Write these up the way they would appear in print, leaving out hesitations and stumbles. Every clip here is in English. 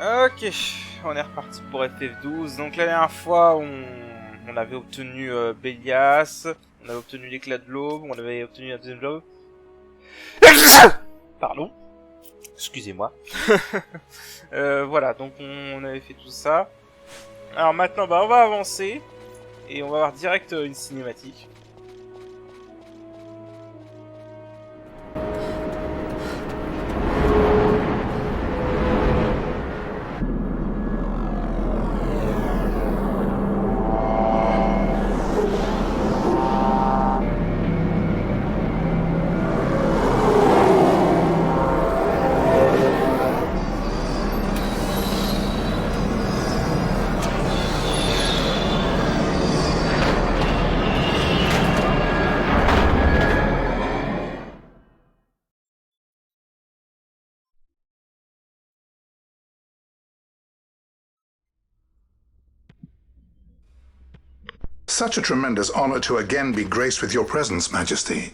Ok, on est reparti pour FF12. Donc la dernière fois, on avait obtenu Bélias, on avait obtenu l'éclat de l'aube, on avait obtenu la deuxième l'aube. Pardon, excusez-moi. Voilà, donc on avait fait tout ça. Alors maintenant, on va avancer et on va voir direct une cinématique. Such a tremendous honor to again be graced with your presence, Majesty.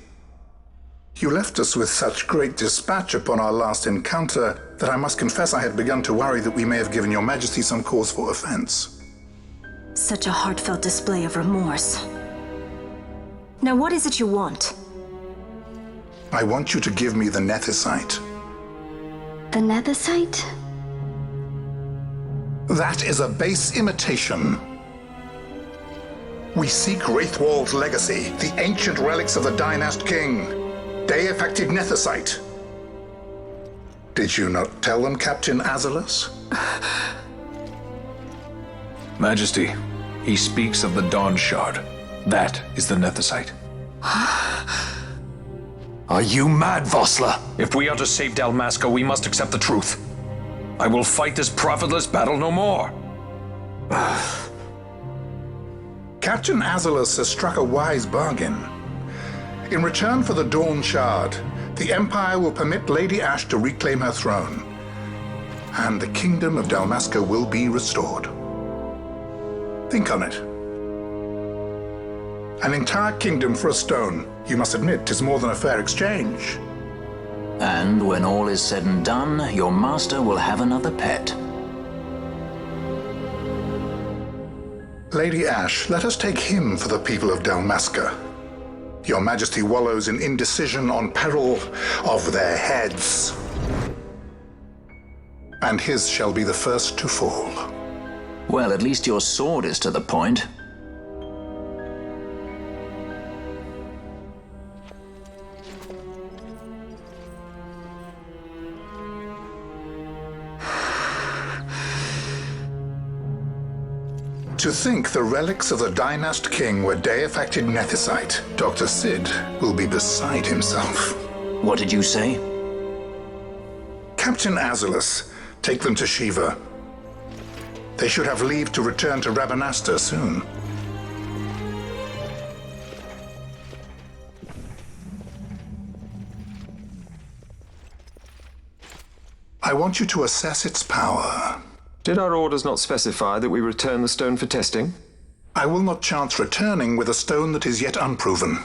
You left us with such great dispatch upon our last encounter that I must confess I had begun to worry that we may have given your Majesty some cause for offense. Such a heartfelt display of remorse. Now what is it you want? I want you to give me the nethicite. The nethicite? That is a base imitation. We seek Wraithwald's legacy, the ancient relics of the Dynast King. They affected nethicite. Did you not tell them, Captain Azalus? Majesty, he speaks of the Dawn Shard. That is the nethicite. Are you mad, Vossler? If we are to save Dalmasca, we must accept the truth. I will fight this profitless battle no more. Captain Azalus has struck a wise bargain. In return for the Dawn Shard, the Empire will permit Lady Ash to reclaim her throne, and the Kingdom of Dalmasca will be restored. Think on it. An entire kingdom for a stone, you must admit, is more than a fair exchange. And when all is said and done, your master will have another pet. Lady Ash, let us take him for the people of Dalmasca. Your Majesty wallows in indecision on peril of their heads. And his shall be the first to fall. Well, at least your sword is to the point. To think the relics of the Dynast King were day-affected nethicite, Dr. Sid will be beside himself. What did you say? Captain Azalus, take them to Shiva. They should have leave to return to Rabanasta soon. I want you to assess its power. Did our orders not specify that we return the stone for testing? I will not chance returning with a stone that is yet unproven.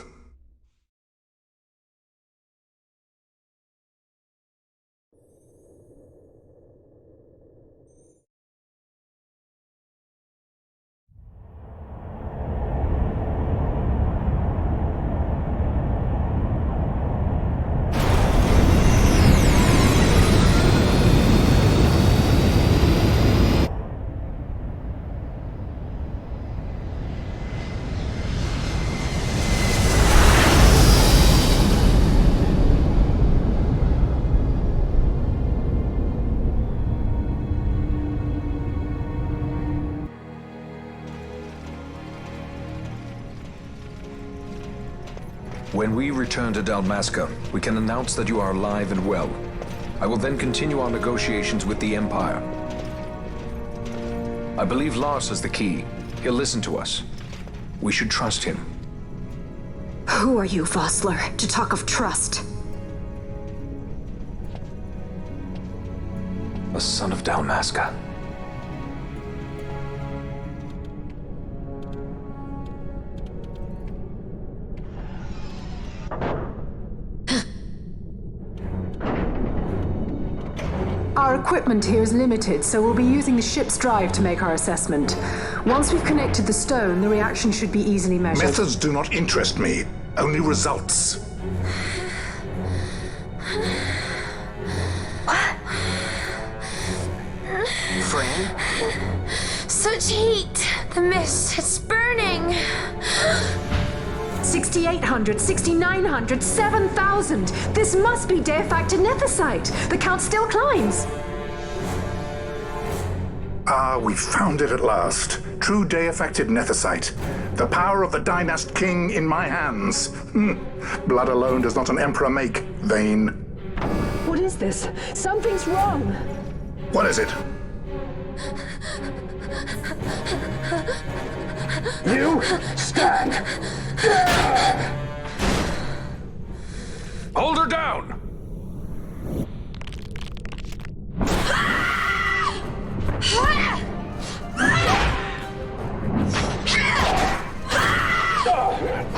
When we return to Dalmasca, we can announce that you are alive and well. I will then continue our negotiations with the Empire. I believe Lars has the key. He'll listen to us. We should trust him. Who are you, Vossler, to talk of trust? A son of Dalmasca. Our equipment here is limited, so we'll be using the ship's drive to make our assessment. Once we've connected the stone, the reaction should be easily measured. Methods do not interest me, only results. Fran? Such heat! The mist, it's burning! 6,800, 6,900, 7,000! This must be de-facto nethicite! The count still climbs! Ah, we found it at last. True day-affected nethicite. The power of the Dynast King in my hands. Blood alone does not an emperor make, vain. What is this? Something's wrong! What is it? You stand! Hold her down!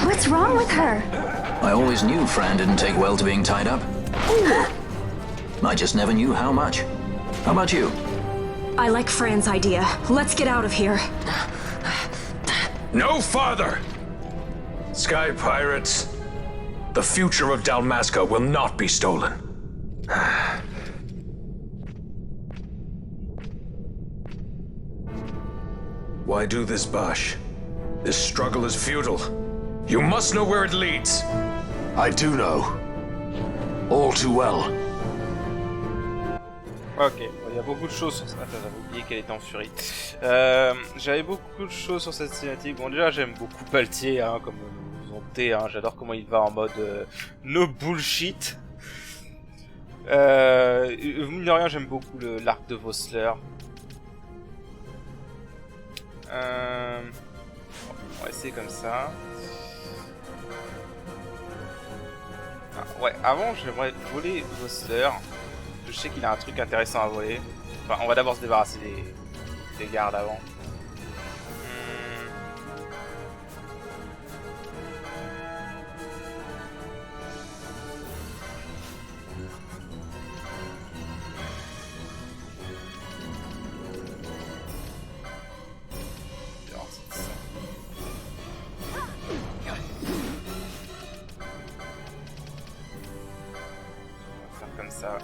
What's wrong with her? I always knew Fran didn't take well to being tied up. I just never knew how much. How about you? I like Fran's idea. Let's get out of here. No farther! Sky pirates, the future of Dalmasca will not be stolen. Why do this, Bosch? This struggle is futile. You must know where it leads. I do know. All too well. Ok, il y a beaucoup de choses sur ça. Attends, j'avais oublié qu'elle était en furie. J'avais beaucoup de choses sur cette cinématique. Bon, déjà, j'aime beaucoup Paltier, hein, comme vous en doutez. Hein, j'adore comment il va en mode no bullshit. Mine de rien, j'aime beaucoup l'arc de Vossler. On va essayer comme ça. Ah, ouais, avant, j'aimerais voler Vossler. Je sais qu'il a un truc intéressant à voler. Enfin, on va d'abord se débarrasser des gardes avant. Comme ça.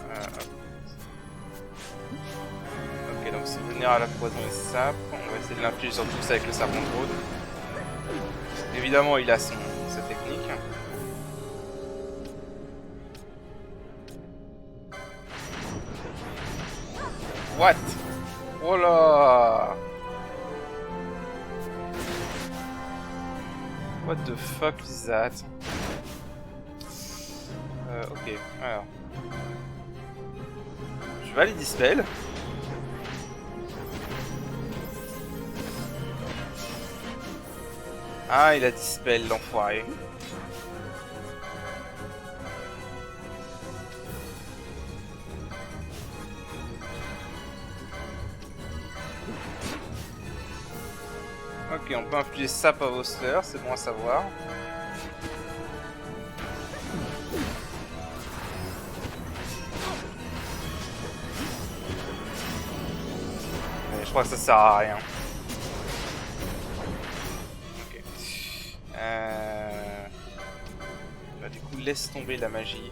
Ok, donc c'est venir à la poison et sape. On va essayer de l'infliger sur tous avec le serpent de Rhodes. Évidemment, il a sa technique. What? Oh là! What the fuck is that? Ok, alors. Je vais aller dispel. Ah, il a dispel, l'enfoiré. Ok, on peut infliger sap à Vossler, c'est bon à savoir. Mais je crois que ça sert à rien. Ok. Bah, du coup, laisse tomber la magie.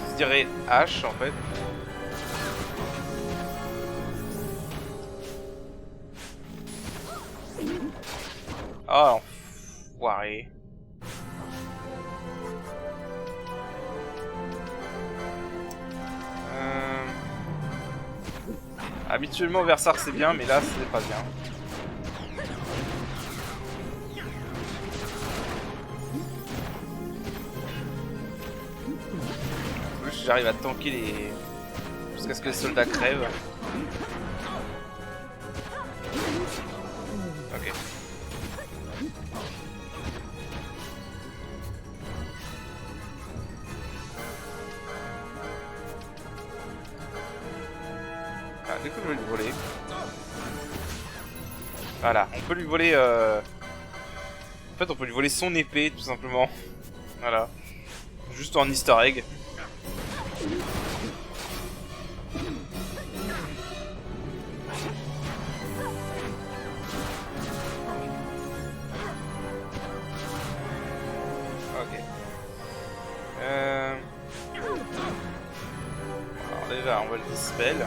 Je dirais H en fait. Oh l'enfoiré. Habituellement Versar c'est bien mais là c'est pas bien. J'arrive à tanker les... jusqu'à ce que les soldats crèvent. Ok. Ah, du coup je vais lui voler. Voilà, on peut lui voler En fait, on peut lui voler son épée, tout simplement. Voilà. Juste en easter egg. Ok. Alors déjà, on va le dispel.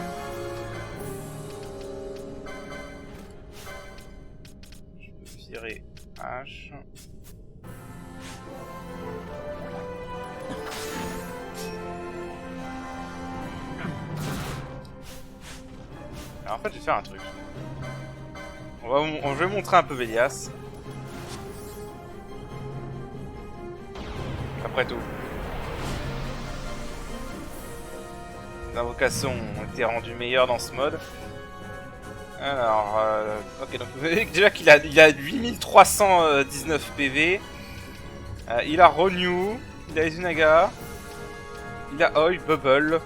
Je peux virer H. Alors en fait, je vais faire un truc. Je vais montrer un peu Bélias. Après tout. Les invocations ont été rendues meilleures dans ce mode. Alors, ok, donc vous voyez déjà qu'il a 8319 PV. Il a Renew, il a Izunaga, il a Oi, Bubble.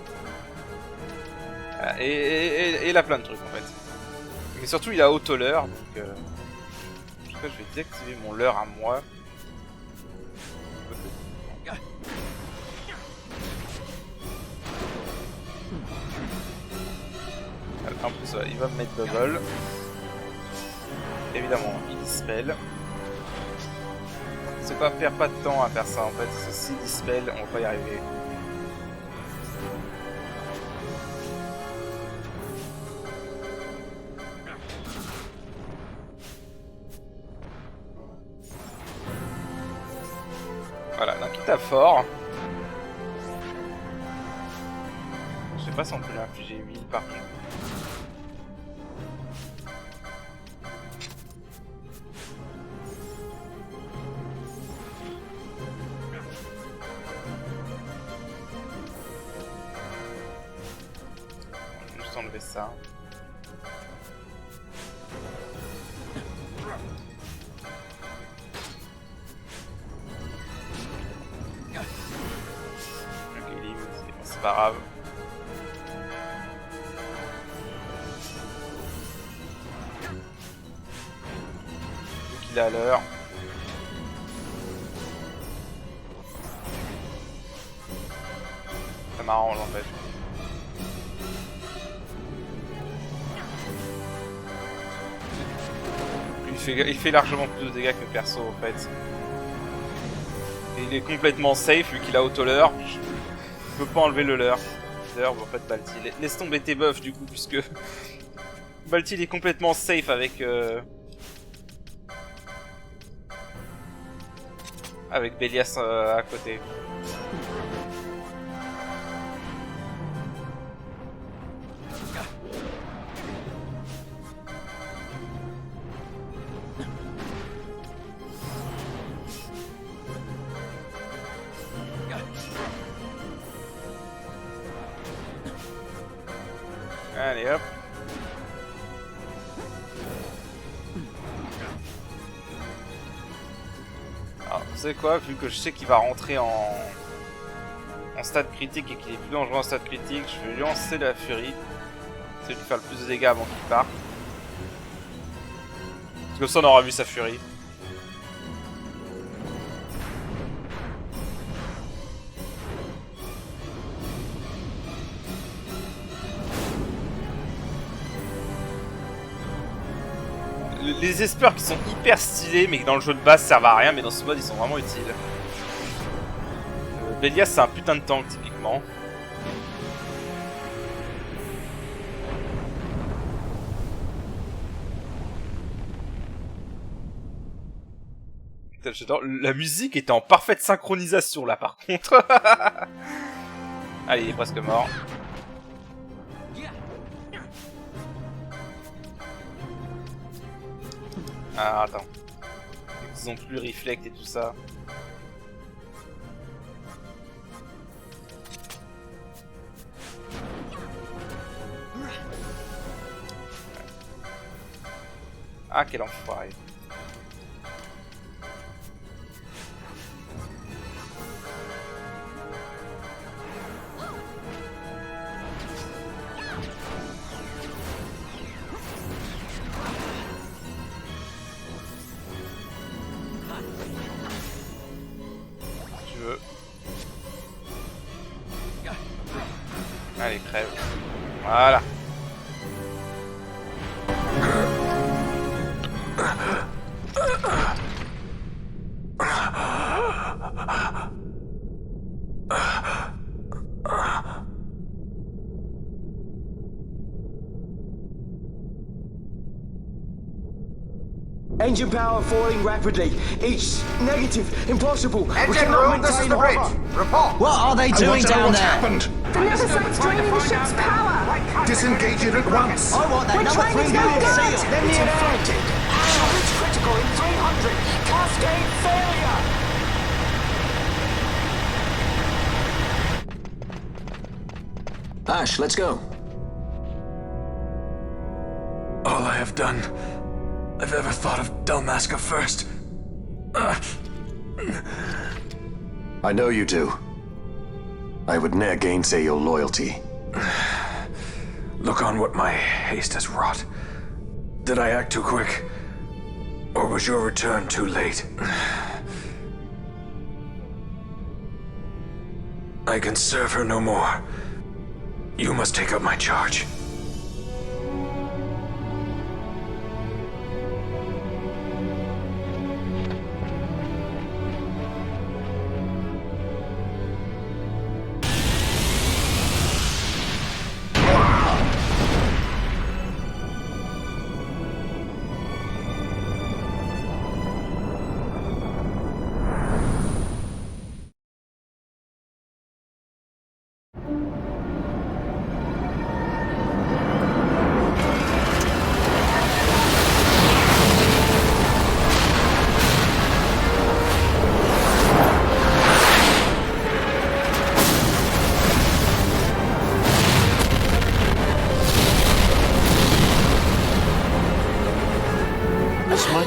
Et il a plein de trucs en fait. Mais surtout il a auto-leurre, donc je vais désactiver mon leurre à moi. En plus il va me mettre Bubble. Évidemment il dispel. C'est pas perdre pas de temps à faire ça en fait, si dispel on va pas y arriver. Voilà, donc il tape fort. Je sais pas si on peut lui infliger 8 par contre. On va juste enlever ça. C'est pas grave. Vu qu'il a l'heure. Ça m'arrange en fait. Il fait largement plus de dégâts que le perso en fait. Et il est complètement safe vu qu'il a auto-leurre. Je peux pas enlever le leurre. D'ailleurs, en fait, Balti, laisse tomber tes buffs du coup, puisque Balti il est complètement safe avec Bélias à côté. Allez hop. Alors vous savez quoi, vu que je sais qu'il va rentrer en stade critique et qu'il est plus dangereux en stade critique, je vais lui lancer la furie. C'est de lui faire le plus de dégâts avant qu'il parte. Parce que ça on aura vu sa furie. Les espeurs qui sont hyper stylés mais qui dans le jeu de base servent à rien, mais dans ce mode ils sont vraiment utiles. Bélias c'est un putain de tank typiquement. J'adore. La musique était en parfaite synchronisation là par contre. Allez, il est presque mort. Ah, attends. Ils ont plus reflect et tout ça. Ah, quel enfoiré. Allez, crève. Voilà. Engine power falling rapidly. Each negative, impossible. Engine room, this is the bridge. Report. What are they doing down what's there? happened. The Nemesis draining the ship's power! Disengage it at once. I want that number 3 million seal. Let me infected. It's critical in 300. Cascade failure. Ash, let's go. All I have done, I've ever thought of Dalmasca first. I know you do. I would ne'er gainsay your loyalty. Look on what my haste has wrought. Did I act too quick? Or was your return too late? I can serve her no more. You must take up my charge.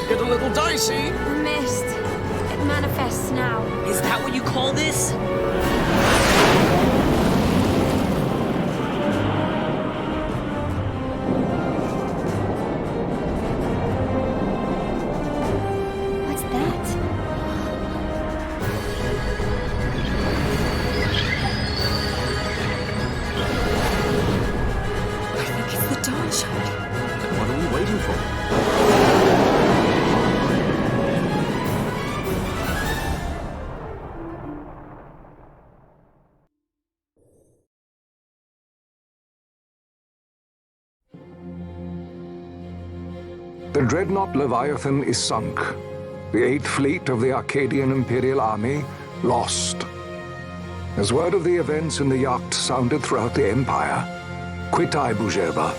Get a little dicey. Mist. It manifests now. Is that what you call this? What's that? I think it's the dawn shard. What are we waiting for? The dreadnought Leviathan is sunk. The 8th fleet of the Arcadian Imperial Army lost. As word of the events in the yacht sounded throughout the Empire, quit I Bujeba,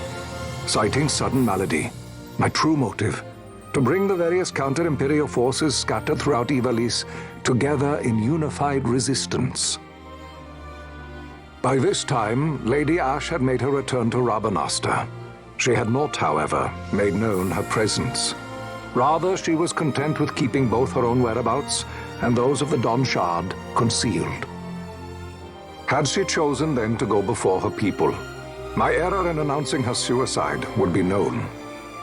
citing sudden malady. My true motive, to bring the various counter-imperial forces scattered throughout Ivalice together in unified resistance. By this time, Lady Ash had made her return to Rabanastre. She had not, however, made known her presence. Rather, she was content with keeping both her own whereabouts and those of the Don Shard concealed. Had she chosen then to go before her people, my error in announcing her suicide would be known,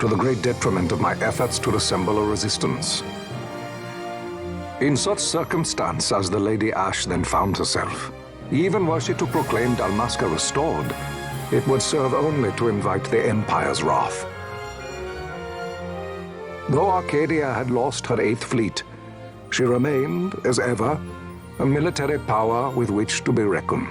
to the great detriment of my efforts to assemble a resistance. In such circumstance as the Lady Ash then found herself, even were she to proclaim Dalmasca restored, it would serve only to invite the Empire's wrath. Though Arcadia had lost her 8th fleet, she remained, as ever, a military power with which to be reckoned.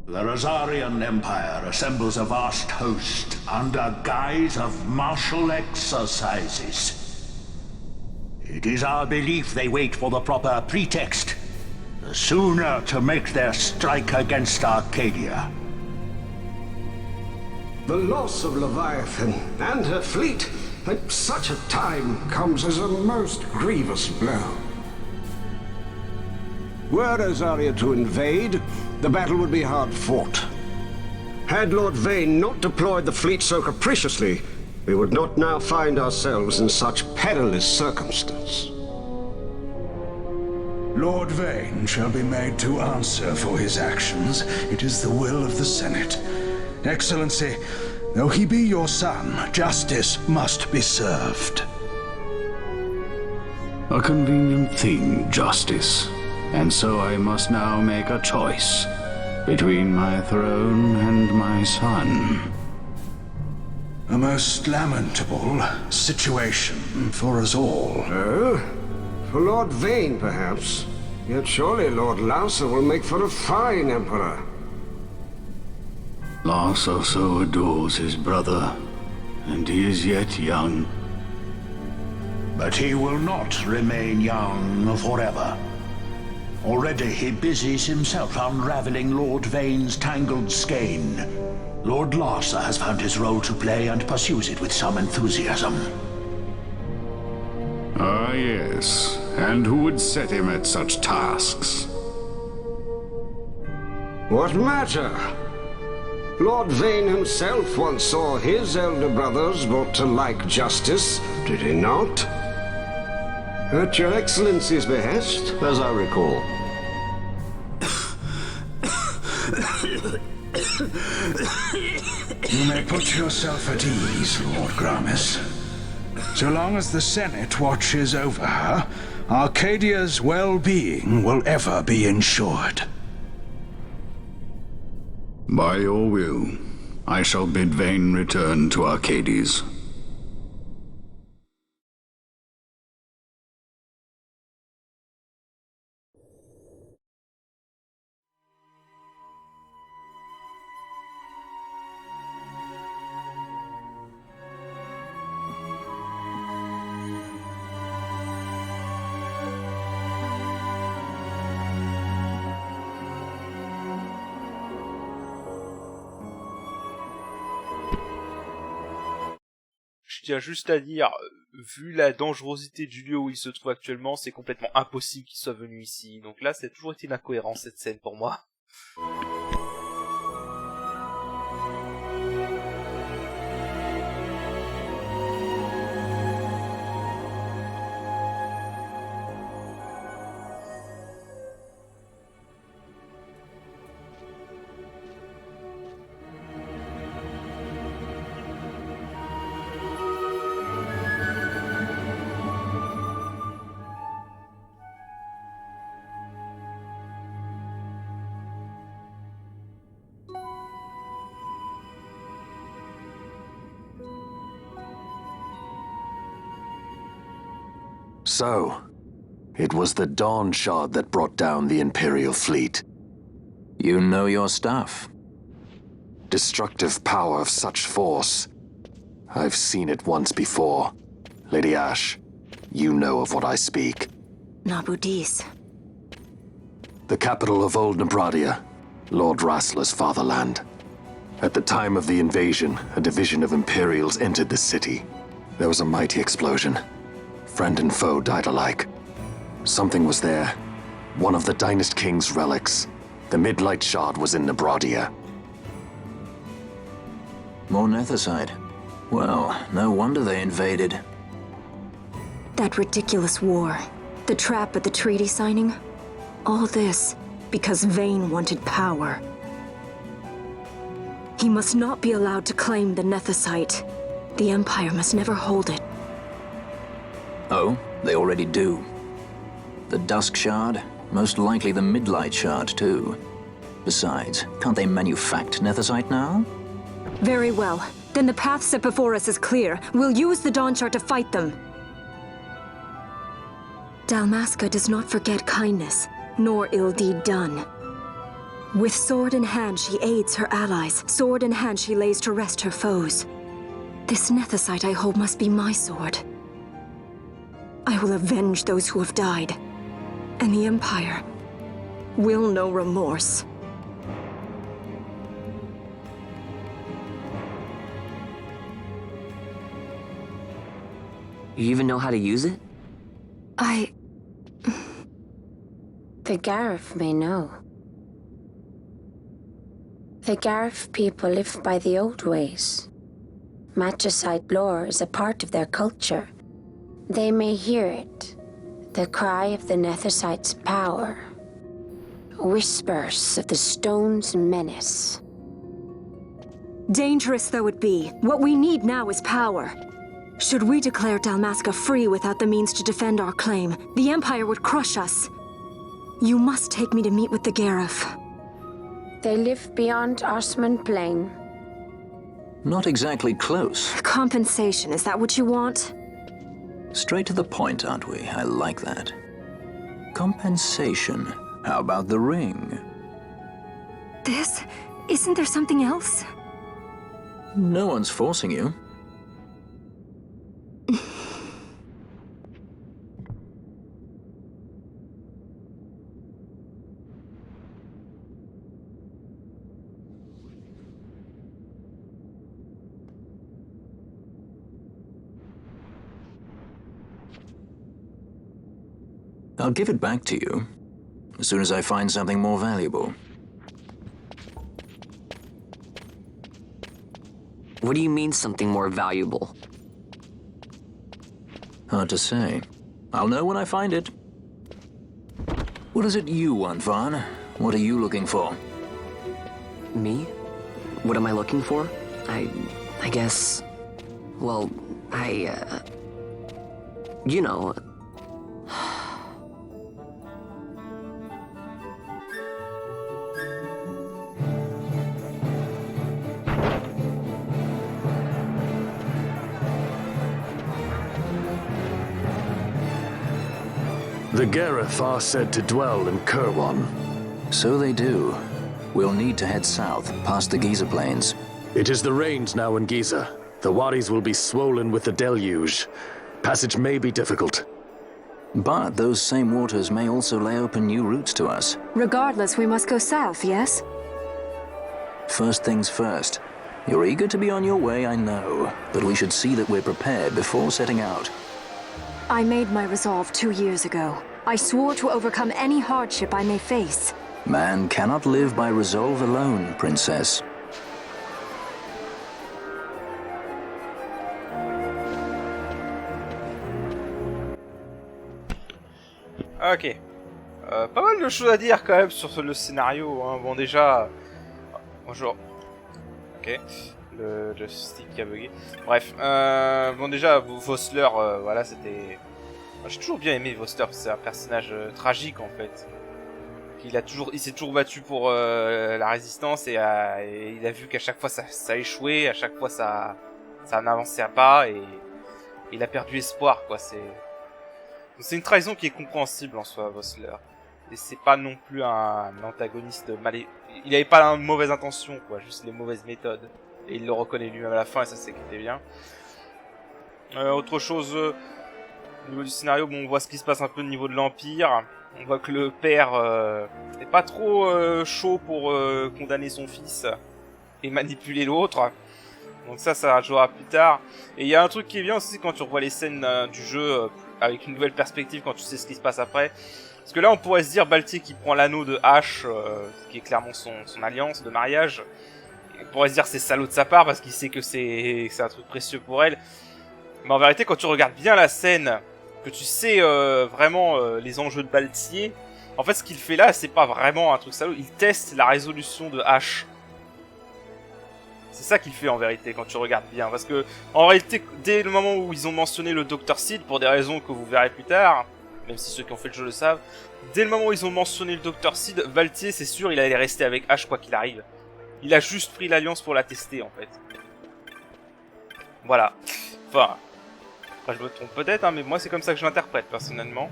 The Rosarian Empire assembles a vast host under guise of martial exercises. It is our belief they wait for the proper pretext. The sooner to make their strike against Arcadia. The loss of Leviathan and her fleet at such a time comes as a most grievous blow. Were Azaria to invade, the battle would be hard fought. Had Lord Vane not deployed the fleet so capriciously, we would not now find ourselves in such perilous circumstance. Lord Vane shall be made to answer for his actions. It is the will of the Senate. Excellency, though he be your son, justice must be served. A convenient thing, justice. And so I must now make a choice between my throne and my son. A most lamentable situation for us all. Oh? For Lord Vane, perhaps. Yet surely Lord Lauser will make for a fine emperor. Lauser so adores his brother, and he is yet young. But he will not remain young forever. Already he busies himself unraveling Lord Vane's tangled skein. Lord Lauser has found his role to play and pursues it with some enthusiasm. Ah, yes. And who would set him at such tasks? What matter? Lord Vane himself once saw his elder brothers brought to like justice, did he not? At your Excellency's behest, as I recall. You may put yourself at ease, Lord Gramis. So long as the Senate watches over her, Arcadia's well-being will ever be ensured. By your will, I shall bid Vane return to Arcades. Je tiens juste à dire, vu la dangerosité du lieu où il se trouve actuellement, c'est complètement impossible qu'il soit venu ici. Donc là, c'est toujours été une incohérence cette scène pour moi. So, it was the Dawn Shard that brought down the Imperial fleet. You know your stuff. Destructive power of such force. I've seen it once before. Lady Ash, you know of what I speak. Nabudis. The capital of Old Nebradia, Lord Rassler's fatherland. At the time of the invasion, a division of Imperials entered the city. There was a mighty explosion. Friend and foe died alike. Something was there. One of the Dynast King's relics. The Midlight Shard was in Nebradia. More Nethicite. Well, no wonder they invaded. That ridiculous war. The trap at the treaty signing. All this because Vane wanted power. He must not be allowed to claim the Nethicite. The Empire must never hold it. Oh, they already do. The Dusk Shard? Most likely the Midlight Shard, too. Besides, can't they manufacture Nethicite now? Very well. Then the path set before us is clear. We'll use the Dawn Shard to fight them. Dalmasca does not forget kindness, nor ill deed done. With sword in hand, she aids her allies. Sword in hand, she lays to rest her foes. This Nethicite I hold must be my sword. I will avenge those who have died. And the Empire will know remorse. You even know how to use it? The Garif may know. The Garif people live by the old ways. Matricide lore is a part of their culture. They may hear it, the cry of the Nethersight's power. Whispers of the stone's menace. Dangerous though it be, what we need now is power. Should we declare Dalmasca free without the means to defend our claim, the Empire would crush us. You must take me to meet with the Garif. They live beyond Osman Plain. Not exactly close. Compensation, is that what you want? Straight to the point, aren't we? I like that. Compensation. How about the ring? This? Isn't there something else? No one's forcing you. I'll give it back to you as soon as I find something more valuable. What do you mean something more valuable? Hard to say. I'll know when I find it. What is it you want, Vaughn? What are you looking for? Me? What am I looking for? I guess... Well, you know... The Garif are said to dwell in Kirwan. So they do. We'll need to head south, past the Giza Plains. It is the rains now in Giza. The wadis will be swollen with the deluge. Passage may be difficult. But those same waters may also lay open new routes to us. Regardless, we must go south, yes? First things first. You're eager to be on your way, I know. But we should see that we're prepared before setting out. I made my resolve 2 years ago. I swore to overcome any hardship I may face. Man cannot live by resolve alone, Princess. Ok. Pas mal de choses à dire quand même sur le scénario. Hein. Bon déjà... Bonjour. Ok. Le stick qui a bugué. Bref. Bon déjà, Vossler, voilà, c'était... J'ai toujours bien aimé Vossler, c'est un personnage tragique en fait. Il s'est toujours battu pour la résistance et il a vu qu'à chaque fois ça a échoué, à chaque fois ça n'avançait pas et il a perdu espoir quoi. C'est une trahison qui est compréhensible en soi, Vossler. Et c'est pas non plus un antagoniste il avait pas une mauvaise intention quoi, juste les mauvaises méthodes. Et il le reconnaît lui-même à la fin et ça c'est bien. Autre chose, au niveau du scénario, bon, on voit ce qui se passe un peu au niveau de l'Empire. On voit que le père est pas trop chaud pour condamner son fils et manipuler l'autre. Donc ça jouera plus tard. Et il y a un truc qui est bien aussi quand tu revois les scènes du jeu avec une nouvelle perspective, quand tu sais ce qui se passe après. Parce que là on pourrait se dire Baltier qui prend l'anneau de H, qui est clairement son alliance de mariage. On pourrait se dire c'est salaud de sa part parce qu'il sait que c'est un truc précieux pour elle. Mais en vérité, quand tu regardes bien la scène, que tu sais vraiment les enjeux de Baltier, en fait ce qu'il fait là, c'est pas vraiment un truc salaud, il teste la résolution de H. C'est ça qu'il fait en vérité quand tu regardes bien. Parce que en réalité, dès le moment où ils ont mentionné le Dr. Sid, pour des raisons que vous verrez plus tard, même si ceux qui ont fait le jeu le savent, dès le moment où ils ont mentionné le Dr. Sid, Baltier, c'est sûr, il allait rester avec H quoi qu'il arrive. Il a juste pris l'alliance pour la tester en fait. Voilà. Enfin, je me trompe peut-être, hein, mais moi c'est comme ça que je l'interprète personnellement.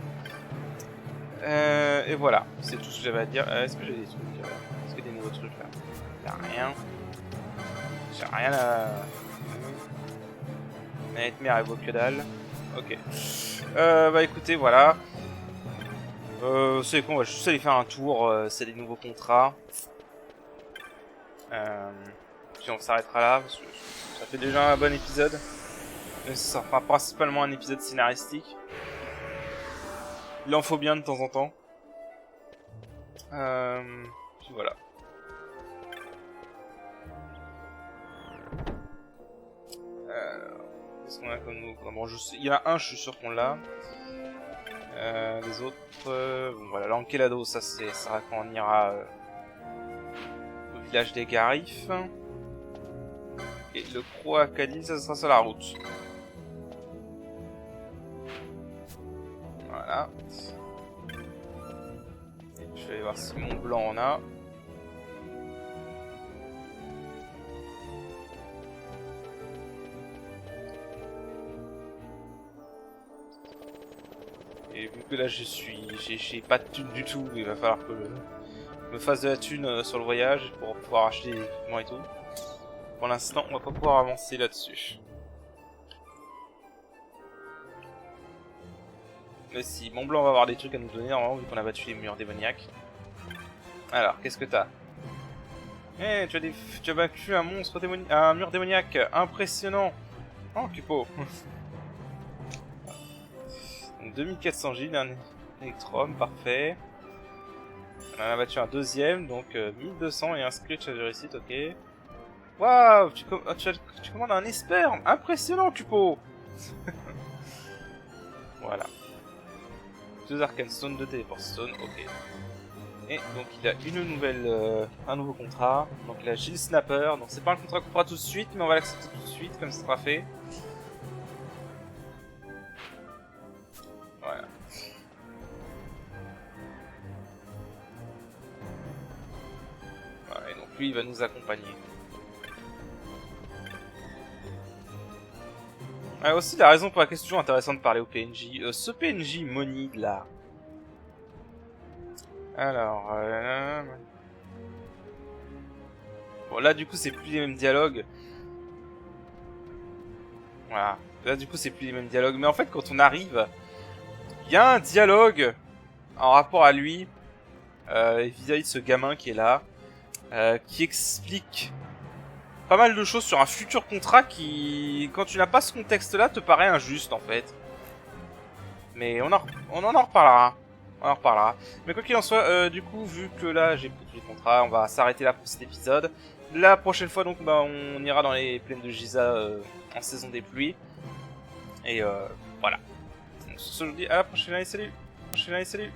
Et voilà, c'est tout ce que j'avais à dire. Est-ce que j'ai des trucs Est-ce qu'il y a des nouveaux trucs là? Y'a rien. J'ai rien à... Nightmare elle vaut que dalle. Ok. Bah écoutez, voilà. C'est con, on va juste aller faire un tour, c'est des nouveaux contrats. Puis on s'arrêtera là, parce que ça fait déjà un bon épisode. Mais ça sera principalement un épisode scénaristique. Il en faut bien de temps en temps. Puis voilà. Qu'est-ce qu'on a comme nous? Bon, il y en a un, je suis sûr qu'on l'a. Les autres... bon voilà, l'Ankelado, ça sera quand on ira au village des Garifs. Et le Croix à Cadiz, ça sera sur la route. Voilà. Et puis je vais aller voir si Mont Blanc en a. Et vu que là j'ai pas de thune du tout, il va falloir que je me fasse de la thune sur le voyage pour pouvoir acheter des équipements et tout. Pour l'instant, on va pas pouvoir avancer là-dessus. Mais si, Mont Blanc va avoir des trucs à nous donner normalement vu qu'on a battu les murs démoniaques. Alors, qu'est-ce que t'as? Eh, tu as battu un monstre démoniaque, un mur démoniaque, impressionnant. Oh, Cupo. Donc 2400 G, un électrum, parfait. On en a battu un deuxième, donc 1200 et un scratch de réussite, ok. Waouh, tu commandes un esperme, impressionnant, Cupo. Voilà. 2 arcane stone, 2 teleport stone, ok. Et donc il a une nouvelle, un nouveau contrat. Donc il a Gilles Snapper, donc c'est pas un contrat qu'on fera tout de suite, mais on va l'accepter tout de suite, comme ça sera fait. Voilà. Voilà, et donc lui il va nous accompagner. Ah, aussi la raison pour laquelle c'est toujours intéressant de parler au PNJ. Ce PNJ Monide là. Alors... bon là du coup c'est plus les mêmes dialogues. Voilà. Là du coup c'est plus les mêmes dialogues. Mais en fait quand on arrive, il y a un dialogue en rapport à lui. Vis-à-vis de ce gamin qui est là. Qui explique pas mal de choses sur un futur contrat qui, quand tu n'as pas ce contexte-là, te paraît injuste en fait. Mais on en reparlera. On en reparlera. Mais quoi qu'il en soit, du coup, vu que là j'ai pris tous les contrats, on va s'arrêter là pour cet épisode. La prochaine fois, donc, bah, on ira dans les plaines de Giza en saison des pluies. Et voilà. Donc, sur ce, je vous dis à la prochaine. Allez, salut.